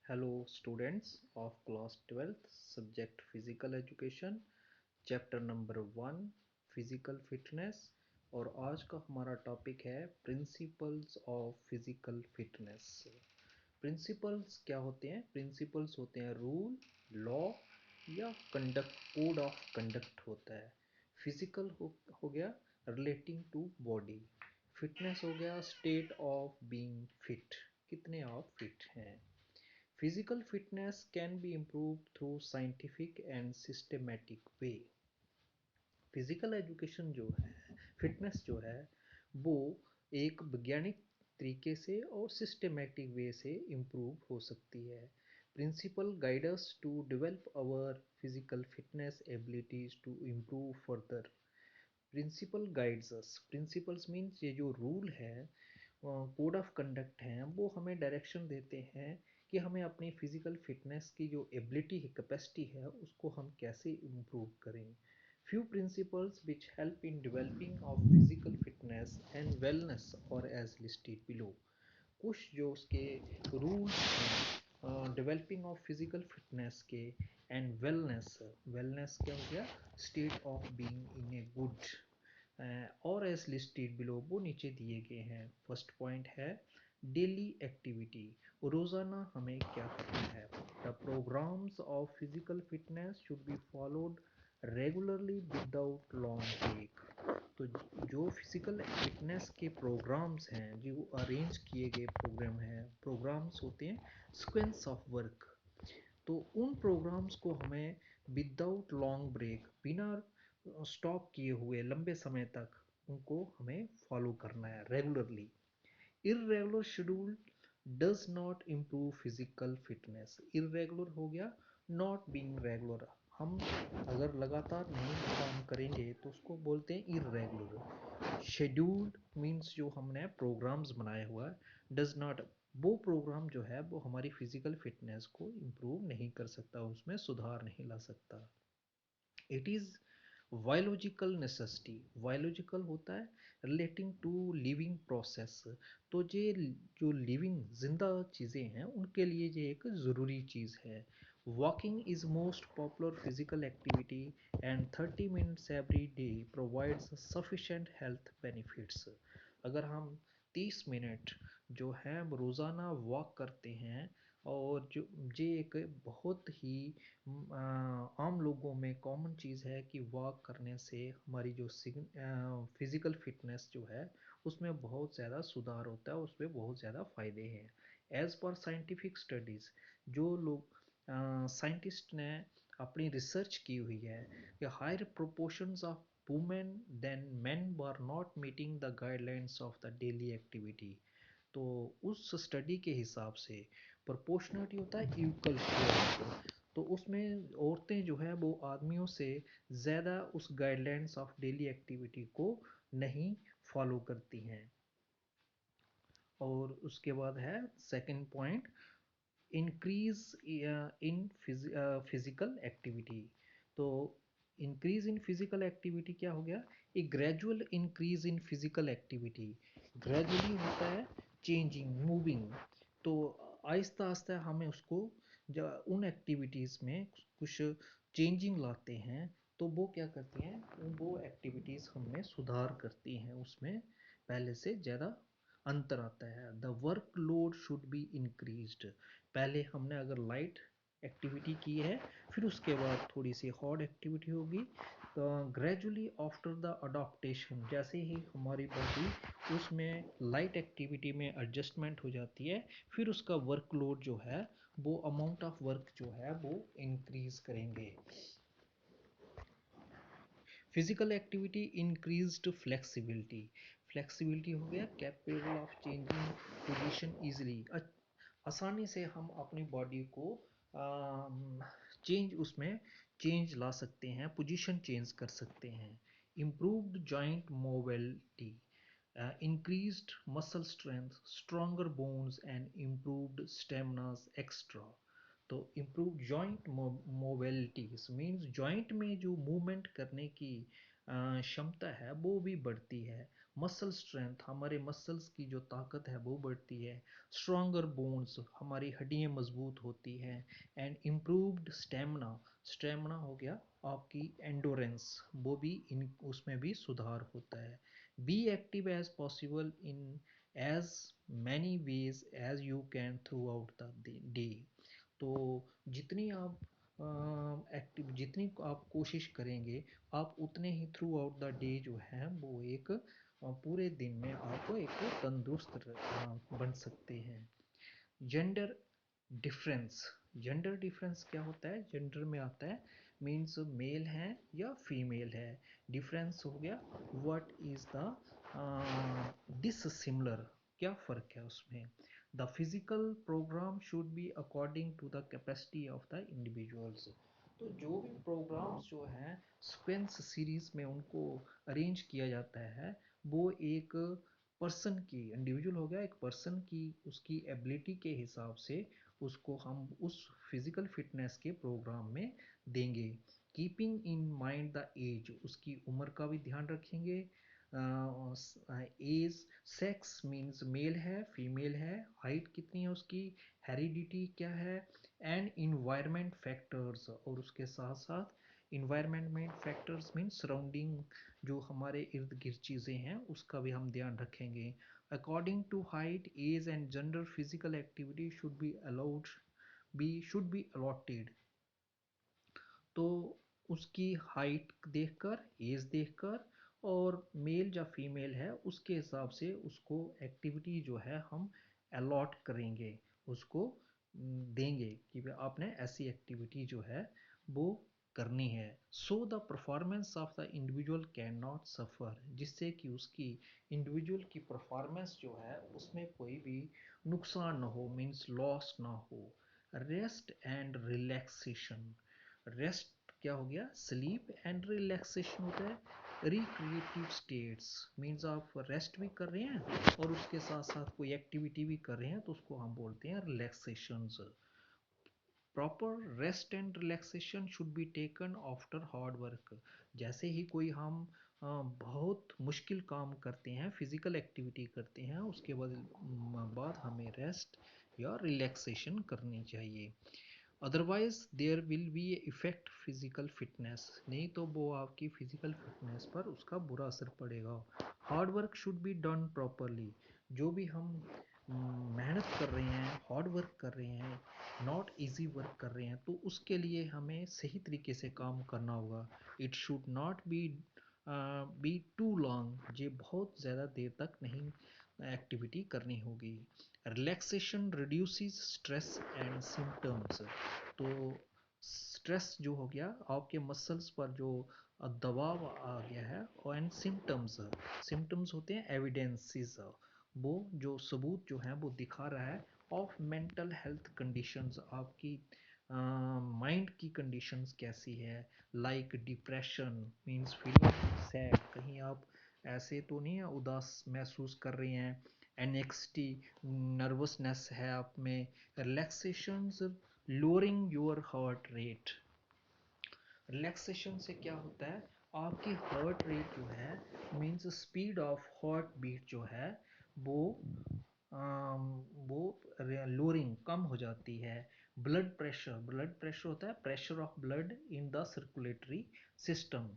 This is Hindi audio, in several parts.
Hello students of class 12th subject physical education chapter number 1 physical fitness. और आज का हमारा टॉपिक है principles of physical fitness. Principles क्या होते हैं? प्रिंसिपल्स होते हैं रूल, लॉ या कंडक्ट, कोड ऑफ कंडक्ट होता है। फिजिकल हो गया रिलेटिंग टू बॉडी, फिटनेस हो गया स्टेट ऑफ बीइंग फिट, कितने आप फिट हैं। Physical fitness can be improved through scientific and systematic way। Physical education जो है, फिटनेस जो है, वो एक वैज्ञानिक तरीके से और सिस्टमेटिक वे से इम्प्रूव हो सकती है। Principle guide us to develop our physical fitness abilities to improve further. Principle guides us, principles means ये जो रूल है, कोड ऑफ कंडक्ट हैं, वो हमें डायरेक्शन देते हैं कि हमें अपनी फिजिकल फिटनेस की जो एबिलिटी है, कैपेसिटी है, उसको हम कैसे इम्प्रूव करें। Few principles which help in developing of physical fitness and wellness are as listed below. कुछ जो उसके रूल्स हैं डेवलपिंग ऑफ फिजिकल फिटनेस के एंड वेलनेस, वेलनेस क्या हो गया, state of being in a good are as listed below, वो नीचे दिए गए हैं। फर्स्ट पॉइंट है डेली एक्टिविटी, रोजाना हमें क्या करना है। The programmes of physical fitness should be followed regularly without long break. तो जो फिजिकल फिटनेस के प्रोग्राम्स हैं, जो अरेंज किए गए प्रोग्राम हैं, प्रोग्राम्स होते हैं सीक्वेंस ऑफ वर्क, तो उन प्रोग्राम्स को हमें विदाउट लॉन्ग ब्रेक, बिना स्टॉप किए हुए लंबे समय तक उनको हमें फॉलो करना है regularly. Irregular schedule does not improve physical fitness. Irregular हो गया नॉट बीइंग रेगुलर, हम अगर लगातार नहीं काम करेंगे तो उसको बोलते हैं इरेगुलर। शेड्यूल्ड मीन्स जो हमने प्रोग्राम्स बनाया हुआ है, डज नॉट, वो प्रोग्राम जो है वो हमारी फिजिकल फिटनेस को इम्प्रूव नहीं कर सकता, उसमें सुधार नहीं ला सकता। It is biological necessity, biological होता है रिलेटिंग टू लिविंग प्रोसेस, तो ये जो लिविंग जिंदा चीज़ें हैं उनके लिए ये एक ज़रूरी चीज़ है। Walking is most popular physical activity and 30 minutes every day provides sufficient health benefits. अगर हम 30 मिनट जो है रोज़ाना वॉक करते हैं, और जो ये एक बहुत ही आम लोगों में कॉमन चीज़ है कि वॉक करने से हमारी जो फिज़िकल फिटनेस जो है उसमें बहुत ज़्यादा सुधार होता है, उसमें बहुत ज़्यादा फ़ायदे हैं। एज़ पर साइंटिफिक स्टडीज़, जो लोग साइंटिस्ट ने अपनी रिसर्च की हुई है कि higher proportions of women than men were not meeting the guidelines of the daily activity. तो उस स्टडी के हिसाब से प्रोपोर्शनलिटी होता है इक्वल शेयर, तो उसमें औरतें जो है वो आदमियों से ज़्यादा उस गाइडलाइंस ऑफ डेली एक्टिविटी को नहीं फॉलो करती हैं। और उसके बाद है second point, increase in physical activity. तो इंक्रीज इन फिजिकल एक्टिविटी क्या हो गया, एक gradual increase in physical activity. Gradually होता है चेंजिंग, मूविंग, तो आहिस्ता आहिस्ता हमें उसको उन एक्टिविटीज़ में कुछ चेंजिंग लाते हैं, तो वो क्या करती हैं, वो एक्टिविटीज़ हमें सुधार करती हैं, उसमें पहले से ज़्यादा अंतर आता है। The work load should be increased, पहले हमने अगर लाइट एक्टिविटी की है, फिर उसके बाद थोड़ी सी हार्ड एक्टिविटी होगी, तो ग्रेजुअली आफ्टर द अडॉप्टेशन, जैसे ही हमारी बॉडी उसमें लाइट एक्टिविटी में एडजस्टमेंट हो जाती है, फिर उसका वर्कलोड जो है, वो अमाउंट ऑफ वर्क जो है वो इंक्रीज करेंगे। Physical activity increased flexibility, flexibility हो गया capable of changing position easily, आसानी से हम अपनी बॉडी को चेंज, उसमें चेंज ला सकते हैं, पोजीशन चेंज कर सकते हैं। Improved joint mobility, increased muscle strength, stronger bones and improved stamina extra। तो improved joint mobility means joint में जो मूवमेंट करने की क्षमता है वो भी बढ़ती है। मसल स्ट्रेंथ, हमारे मसल्स की जो ताकत है वो बढ़ती है। स्ट्रॉन्गर बोन्स, हमारी हड्डियाँ मजबूत होती हैं। एंड इम्प्रूव्ड स्टेमिना, स्टेमिना हो गया आपकी एंडोरेंस, वो भी इन उसमें भी सुधार होता है। Be active as possible in as many ways as you can throughout the day. तो जितनी आप एक्टिव, जितनी आप कोशिश करेंगे, आप उतने ही थ्रू आउट द डे जो है वो एक पूरे दिन में आप एक तंदुरुस्त बन सकते हैं। जेंडर डिफरेंस, जेंडर डिफरेंस क्या होता है? जेंडर में आता है मीन्स मेल है या फीमेल है। डिफरेंस हो गया what is the this similar, क्या फ़र्क है उसमें। The physical program should be according to the capacity of the individuals. तो जो भी प्रोग्राम्स जो हैं स्पेंस सीरीज में उनको अरेंज किया जाता है, वो एक पर्सन की, इंडिविजुअल हो गया एक पर्सन की, उसकी एबिलिटी के हिसाब से उसको हम उस फिजिकल फिटनेस के प्रोग्राम में देंगे। Keeping in mind the age, उसकी उम्र का भी ध्यान रखेंगे। एज, सेक्स मीन्स मेल है फीमेल है, हाइट कितनी है उसकी, हेरिडिटी क्या है, एंड इन्वायरमेंट फैक्टर्स, और उसके साथ साथ इन्वायरमेंट फैक्टर्स मीन्स सराउंडिंग, जो हमारे इर्द गिर्द चीज़ें हैं उसका भी हम ध्यान रखेंगे। According to height age and gender physical activity should be allotted. तो उसकी हाइट देखकर, एज देखकर, और मेल या फीमेल है उसके हिसाब से उसको एक्टिविटी जो है हम अलॉट करेंगे, उसको देंगे कि भाई आपने ऐसी एक्टिविटी जो है वो करनी है। So the performance of the individual can not suffer, जिससे कि उसकी इंडिविजुअल की परफॉर्मेंस जो है उसमें कोई भी नुकसान ना हो, मीन्स लॉस ना हो। रेस्ट एंड रिलैक्सेशन, रेस्ट क्या हो गया, स्लीप, एंड रिलैक्सेशन होता है रिक्रिएटिव स्टेट्स, मीन्स आप रेस्ट भी कर रहे हैं और उसके साथ साथ कोई एक्टिविटी भी कर रहे हैं तो उसको हम बोलते हैं relaxations. Proper rest and relaxation should be taken after hard work, जैसे ही कोई हम बहुत मुश्किल काम करते हैं, फिजिकल एक्टिविटी करते हैं, उसके बाद हमें रेस्ट या रिलैक्सेशन करनी चाहिए। Otherwise there will be effect physical fitness, नहीं तो वो आपकी फिजिकल फिटनेस पर उसका बुरा असर पड़ेगा। Hard work should be done properly, जो भी हम मेहनत कर रहे हैं, हार्ड वर्क कर रहे हैं, नॉट इजी वर्क कर रहे हैं, तो उसके लिए हमें सही तरीके से काम करना होगा। It should not be too long, ये बहुत ज़्यादा देर तक नहीं एक्टिविटी करनी होगी। Relaxation reduces stress and symptoms, तो स्ट्रेस जो हो गया आपके मसल्स पर जो दबाव आ गया है, एंड सिम्टम्स, सिम्टम्स होते हैं एविडेंसेस, वो जो सबूत जो है वो दिखा रहा है ऑफ मेंटल हेल्थ कंडीशंस, आपकी माइंड की कंडीशंस कैसी है। Like depression means feeling sad, कहीं आप ऐसे तो नहीं है उदास महसूस कर रहे हैं। एनेक्सिटी, नर्वसनेस है आप में। Relaxations lowering your heart rate, relaxation से क्या होता है, आपकी हार्ट रेट जो है means speed of heart beat जो है वो वो लोअरिंग कम हो जाती है। ब्लड प्रेशर, ब्लड प्रेशर होता है pressure of blood in the circulatory system.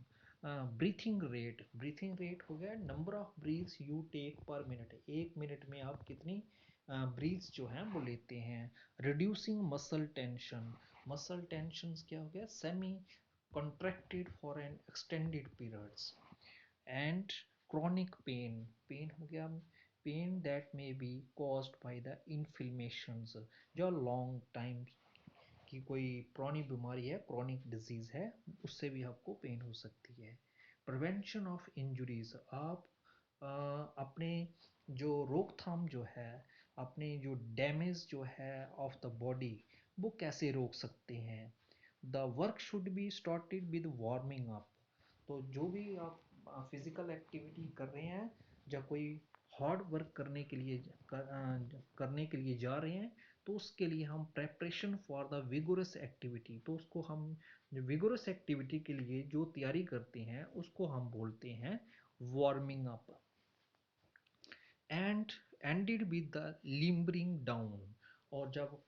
Breathing rate, breathing rate हो गया number of breaths you take per minute, एक मिनट में आप कितनी ब्रीथ्स जो हैं वो लेते हैं। Reducing muscle tension, muscle tension क्या हो गया, semi contracted for an extended periods, and chronic pain, pain हो गया pain that may be caused by the inflammations, जो long time की कोई पुरानी बीमारी है, chronic disease है, उससे भी आपको पेन हो सकती है। प्रिवेंशन ऑफ इंजुरीज, आप अपने जो रोकथाम जो है, अपने जो डैमेज जो है ऑफ द बॉडी, वो कैसे रोक सकते हैं। The work should be started with warming up, तो जो भी आप फिजिकल एक्टिविटी कर रहे हैं या कोई हार्ड वर्क करने के लिए जा रहे हैं, तो उसके लिए हम preparation for the vigorous activity, तो उसको हम विगोरस एक्टिविटी के लिए जो तैयारी करते हैं उसको हम बोलते हैं warming up. And ended with the limbering down. और जब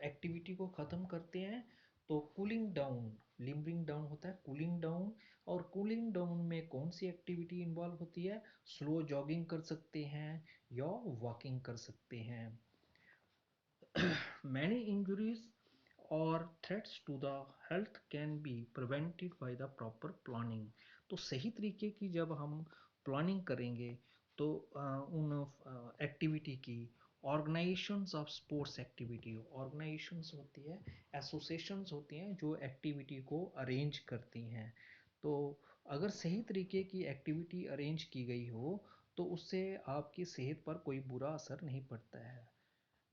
एक्टिविटी को ख़त्म करते हैं तो कूलिंग डाउन, लिम्बरिंग डाउन होता है कूलिंग डाउन। और कूलिंग डाउन में कौन सी एक्टिविटी इन्वॉल्व होती है? स्लो जॉगिंग कर सकते हैं या वॉकिंग कर सकते हैं। Many injuries or threats to the health can be prevented by the proper planning। तो सही तरीके की जब हम प्लानिंग करेंगे तो उन एक्टिविटी की, organisations of sports activity, organisations होती है, एसोसिएशंस होती हैं जो एक्टिविटी को अरेंज करती हैं। तो अगर सही तरीके की एक्टिविटी अरेंज की गई हो तो उससे आपकी सेहत पर कोई बुरा असर नहीं पड़ता है।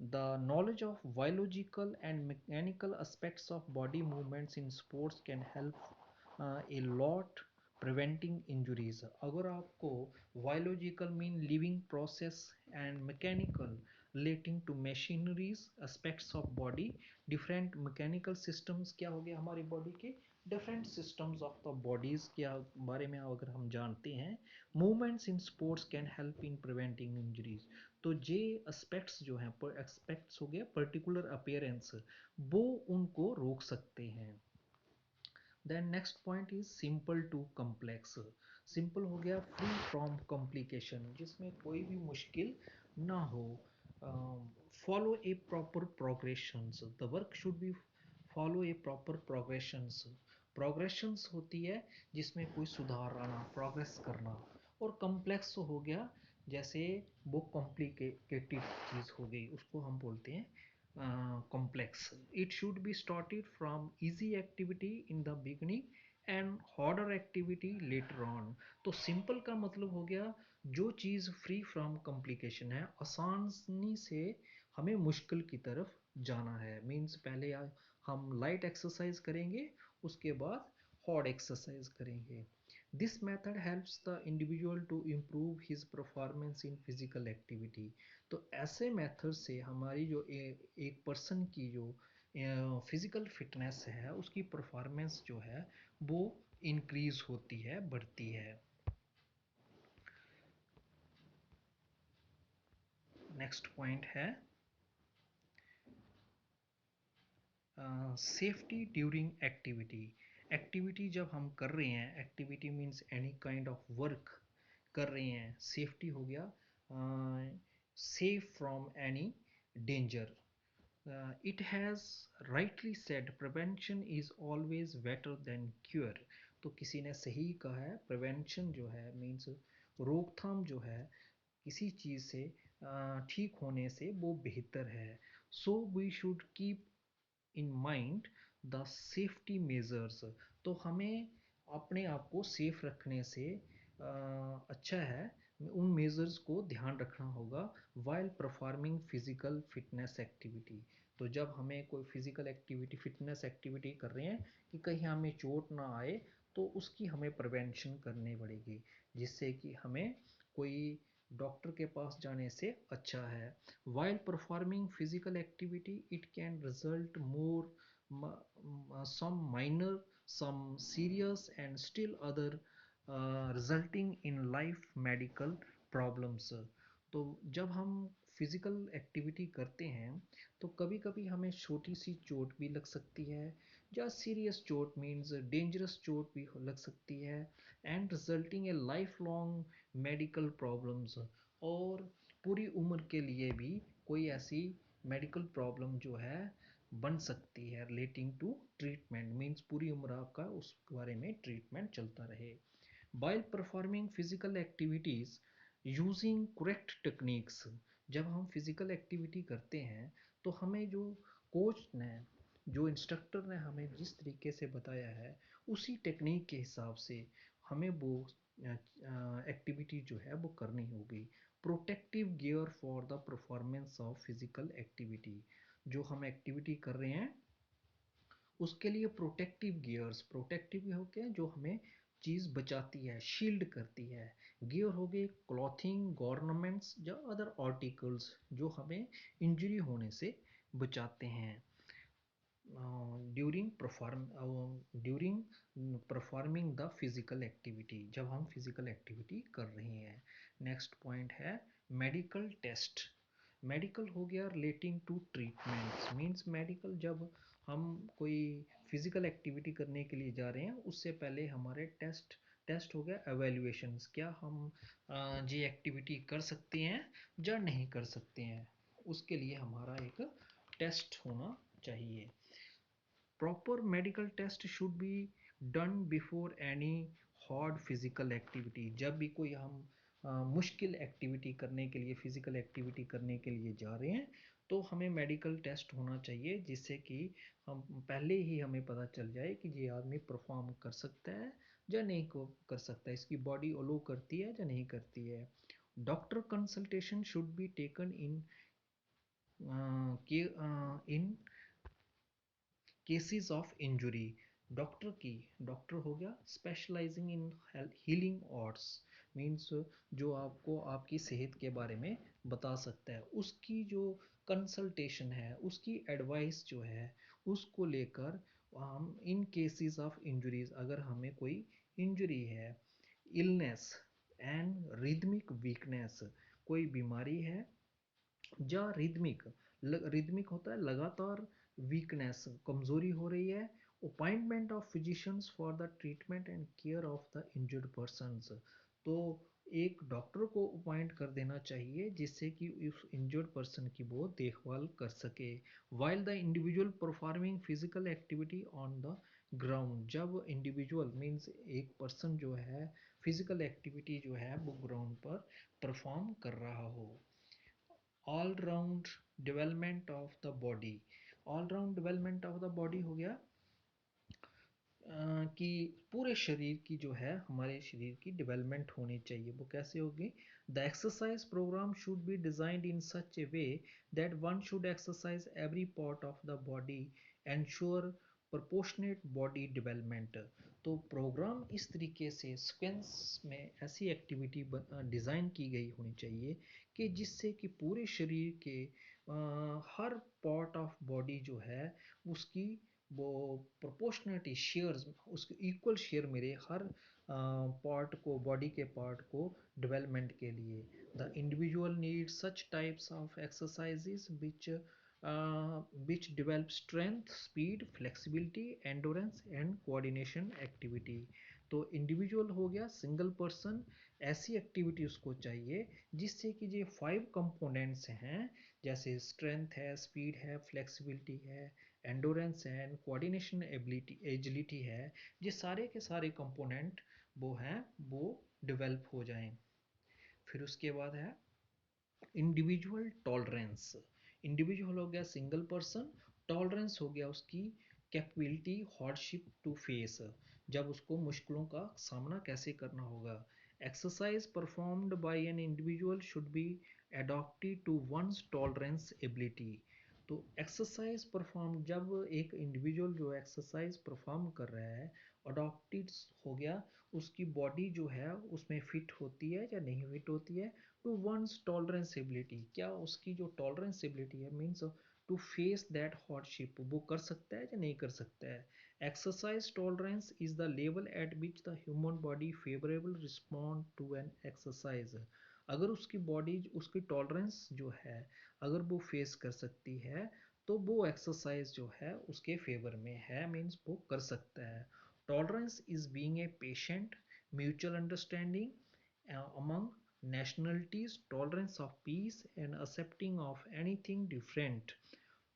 The knowledge of biological and mechanical aspects of body movements in sports can help a lot preventing injuries। अगर आपको biological mean living process and mechanical relating to machineries aspects of body, different mechanical systems क्या हो गया हमारी बॉडी के, different systems of the bodies के बारे में अगर हम जानते हैं, movements in sports can help in preventing injuries. तो ये एस्पेक्ट्स जो हैं, पर एस्पेक्ट्स हो गया पर्टिकुलर अपीयरेंस, वो उनको रोक सकते हैं। Then next point is simple to complex. Simple हो गया फ्री फ्रॉम कॉम्प्लिकेशन, जिसमें कोई भी मुश्किल ना हो। Follow A proper progressions, the work should be follow A proper progressions. Progressions होती है जिसमें कोई सुधार आना, प्रोग्रेस करना। और कम्प्लेक्स हो गया जैसे वो कॉम्प्लिकेटेड चीज़ हो गई, उसको हम बोलते हैं complex. It should be started from easy activity in the beginning and harder activity later on। तो सिंपल का मतलब हो गया जो चीज़ फ्री फ्रॉम कॉम्प्लिकेशन है, आसानी से हमें मुश्किल की तरफ जाना है। मीन्स पहले हम लाइट एक्सरसाइज करेंगे, उसके बाद हार्ड एक्सरसाइज करेंगे। This method helps the individual to improve his performance in physical activity। तो ऐसे मेथड से हमारी जो एक पर्सन की जो फिजिकल फिटनेस है, उसकी परफॉर्मेंस जो है वो इंक्रीज होती है, बढ़ती है। नेक्स्ट पॉइंट है सेफ्टी ड्यूरिंग एक्टिविटी। एक्टिविटी जब हम कर रहे हैं, activity means any kind of work कर रहे हैं, सेफ्टी हो गया safe from any danger. It has rightly said prevention is always better than cure। तो किसी ने सही कहा है, प्रिवेंशन जो है मीन्स रोकथाम जो है किसी चीज़ से ठीक होने से वो बेहतर है। So we should keep in mind the safety measures. तो हमें अपने आप को सेफ रखने से अच्छा है उन मेजर्स को ध्यान रखना होगा while performing physical fitness activity. तो जब हमें कोई फिजिकल एक्टिविटी, फिटनेस एक्टिविटी कर रहे हैं कि कहीं हमें चोट ना आए, तो उसकी हमें प्रिवेंशन करनी पड़ेगी, जिससे कि हमें कोई डॉक्टर के पास जाने से अच्छा है। While performing physical activity it can result more some minor, some serious and still other resulting in life medical problems. तो जब हम फिजिकल एक्टिविटी करते हैं तो कभी कभी हमें छोटी सी चोट भी लग सकती है, या सीरियस चोट मीन्स डेंजरस चोट भी लग सकती है, and resulting A life long medical problems. और पूरी उम्र के लिए भी कोई ऐसी मेडिकल प्रॉब्लम जो है बन सकती है रिलेटिंग टू ट्रीटमेंट, मीन्स पूरी उम्र आपका उस बारे में ट्रीटमेंट चलता रहे। While performing physical activities using correct techniques, जब हम फिजिकल एक्टिविटी करते हैं तो हमें जो कोच ने, जो इंस्ट्रक्टर ने हमें जिस तरीके से बताया है, उसी टेक्निक के हिसाब से हमें वो एक्टिविटी जो है वो करनी होगी। Protective gear for the performance of physical activity. जो हम एक्टिविटी कर रहे हैं उसके लिए प्रोटेक्टिव गियर्स, प्रोटेक्टिव हो के जो हमें चीज़ बचाती है, शील्ड करती है। गियर हो गए क्लॉथिंग, गॉर्नमेंट्स या अदर आर्टिकल्स जो हमें इंजरी होने से बचाते हैं during performing the physical activity, जब हम फिजिकल एक्टिविटी कर रहे हैं। नेक्स्ट पॉइंट है मेडिकल टेस्ट, मेडिकल हो गया relating to treatments, means medical जब हम कोई फिजिकल एक्टिविटी करने के लिए जा रहे हैं उससे पहले हमारे टेस्ट, टेस्ट हो गया एवेल्यूएशंस, क्या हम ये एक्टिविटी कर सकते हैं या नहीं कर सकते हैं, उसके लिए हमारा एक टेस्ट होना चाहिए। Proper medical test should be done before any hard physical activity, जब भी कोई हम मुश्किल एक्टिविटी करने के लिए, फिजिकल एक्टिविटी करने के लिए जा रहे हैं तो हमें मेडिकल टेस्ट होना चाहिए, जिससे कि हम पहले ही हमें पता चल जाए कि ये आदमी परफॉर्म कर सकता है या नहीं कर सकता है, इसकी बॉडी अलो करती है या नहीं करती है। Doctor consultation should be taken in in cases of injury, doctor की, डॉक्टर हो गया स्पेशलाइजिंग इन हीलिंग आर्ट्स, मीन्स जो आपको आपकी सेहत के बारे में बता सकता है, उसकी जो कंसल्टेशन है, उसकी एडवाइस जो है उसको लेकर हम इन केसेस ऑफ इंजरीज, अगर हमें कोई इंजरी है, इलनेस एंड रिदमिक वीकनेस, कोई बीमारी है या रिदमिक, रिदमिक होता है लगातार, वीकनेस कमजोरी हो रही है, appointment of physicians for the treatment and care of the injured persons, तो एक डॉक्टर को अपॉइंट कर देना चाहिए जिससे कि उस इंजर्ड पर्सन की वो देखभाल कर सके। While the individual performing physical activity on the ground, जब इंडिविजुअल मीन्स एक पर्सन जो है फिजिकल एक्टिविटी जो है वो ग्राउंड पर परफॉर्म कर रहा हो। All round development of the body, all round development of the body हो गया कि पूरे शरीर की जो है, हमारे शरीर की डेवलपमेंट होनी चाहिए, वो कैसे होगी। The exercise programme should B designed in such A way that one should exercise every part of the body, ensure proportionate body development, तो प्रोग्राम इस तरीके से सीक्वेंस में ऐसी एक्टिविटी डिज़ाइन की गई होनी चाहिए कि जिससे कि पूरे शरीर के हर पार्ट ऑफ बॉडी जो है उसकी वो प्रोपोर्शनलिटी शेयर्स, उसके इक्वल शेयर मेरे हर पार्ट को, बॉडी के पार्ट को डेवलपमेंट के लिए। The individual need such types of exercises which develop strength, speed, flexibility, endurance and coordination activity, तो इंडिविजुअल हो गया सिंगल पर्सन, ऐसी एक्टिविटी उसको चाहिए जिससे कि ये 5 कंपोनेंट्स हैं, जैसे स्ट्रेंथ है, स्पीड है, फ्लेक्सिबिलिटी है, एंडोरेंस है, कोऑर्डिनेशन एबिलिटी, एजिलिटी है, ये सारे के सारे कंपोनेंट वो हैं वो डेवलप हो जाएं। फिर उसके बाद है इंडिविजुअल टॉलरेंस, इंडिविजुअल हो गया सिंगल पर्सन, टॉलरेंस हो गया उसकी कैपेबिलिटी हार्डशिप टू फेस, जब उसको मुश्किलों का सामना कैसे करना होगा। Exercise performed by an individual should be adopted to one's tolerance ability, तो एक्सरसाइज परफॉर्म, जब एक इंडिविजुअल जो एक्सरसाइज परफॉर्म कर रहा है, अडॉप्टेड हो गया, उसकी बॉडी जो है उसमें फिट होती है या नहीं फिट होती है, टू वंस टॉलरेंस एबिलिटी, क्या उसकी जो टॉलरेंस एबिलिटी है, means to face that hardship, वो कर सकता है या नहीं कर सकता है। Exercise tolerance is the level at which the human body favourable respond to an exercise, अगर उसकी बॉडी, उसकी टॉलरेंस जो है अगर वो फेस कर सकती है तो वो एक्सरसाइज जो है उसके फेवर में है, मीन्स वो कर सकता है। Tolerance is being a patient, mutual understanding among nationalities, tolerance of peace and accepting of anything different,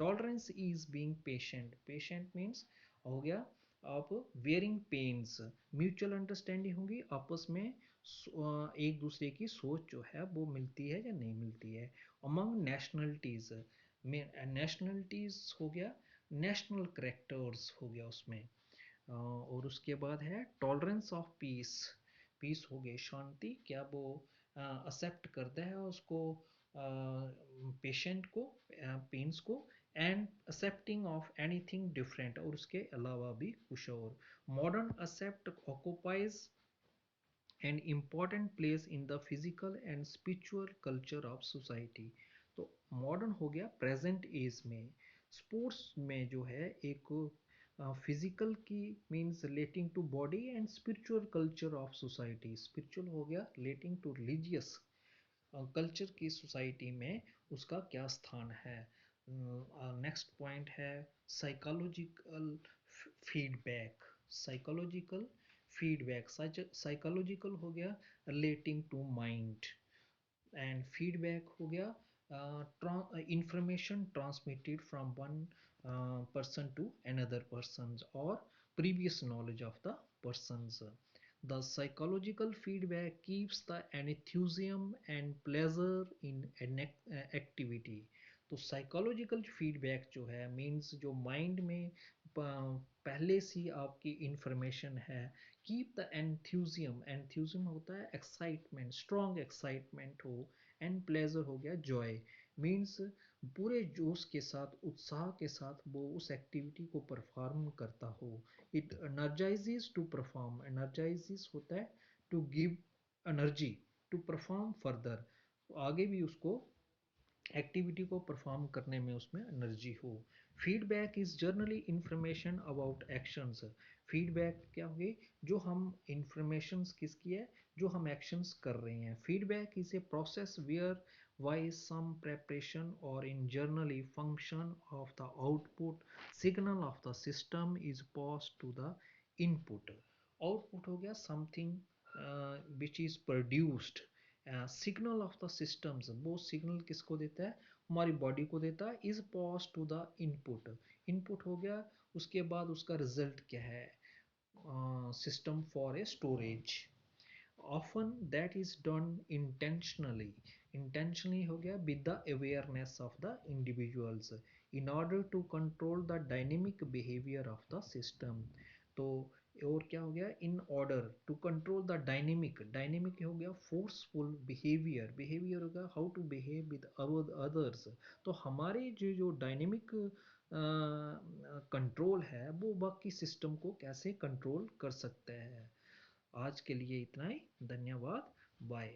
tolerance is being patient, patient means हो गया आप वेयरिंग पेन्स, म्यूचुअल अंडरस्टैंडिंग होगी, आपस में एक दूसरे की सोच जो है वो मिलती है या नहीं मिलती है। अमंग नेशनलिटीज में, नेशनलिटीज हो गया नेशनल करेक्टर्स हो गया उसमें, और उसके बाद है टॉलरेंस ऑफ पीस, पीस हो गई शांति, क्या वो एक्सेप्ट करता है उसको, पेशेंट को, पेन्स को, and excepting of anything different, और उसके अलावा भी कुछ और। Modern except occupies an important place in the physical and spiritual culture of society, तो मॉडर्न हो गया प्रेजेंट एज में, स्पोर्ट्स में जो है एक फिजिकल की means relating to body and spiritual culture of society, spiritual हो गया रिलेटिंग टू रिलीजियस कल्चर की सोसाइटी में उसका क्या स्थान है। नेक्स्ट पॉइंट है psychological feedback. Psychological feedback, psychological हो गया relating to mind, and feedback हो गया information transmitted from one person to another persons or previous knowledge of the persons. The psychological feedback keeps the enthusiasm and pleasure in an activity. तो साइकोलॉजिकल फीडबैक जो है मीन्स जो माइंड में पहले से आपकी इंफॉर्मेशन है, कीप द एंथ्यूजियम, एंथ्यूजियम होता है एक्साइटमेंट, स्ट्रॉन्ग एक्साइटमेंट हो, एंड प्लेजर हो गया जॉय, मीन्स पूरे जोश के साथ उत्साह के साथ वो उस एक्टिविटी को परफॉर्म करता हो। It energises to perform, energises होता है to give energy to perform further, आगे भी उसको एक्टिविटी को परफॉर्म करने में उसमें एनर्जी हो। Feedback is generally information about actions. Feedback क्या होगी, जो हम इंफॉर्मेशन किसकी है, जो हम एक्शंस कर रहे हैं। Feedback is a process where by some preparation और in generally function of the output signal of the system is pass to the input. Output हो गया something which is produced, signal of the systems, वो सिग्नल किसको देता है, हमारी बॉडी को देता है, is pass to the input. Input हो गया, उसके बाद उसका रिजल्ट क्या है, system for a storage. often that is done intentionally, intentionally हो गया with the awareness of the individuals in order to control the dynamic behavior of the system। तो और क्या हो गया, in order to control the dynamic, dynamic हो गया फोर्सफुल बिहेवियर, बिहेवियर हो गया how to behave with others. तो हमारे जो डायनेमिक कंट्रोल है वो बाकी सिस्टम को कैसे कंट्रोल कर सकते हैं। आज के लिए इतना ही, धन्यवाद, बाय।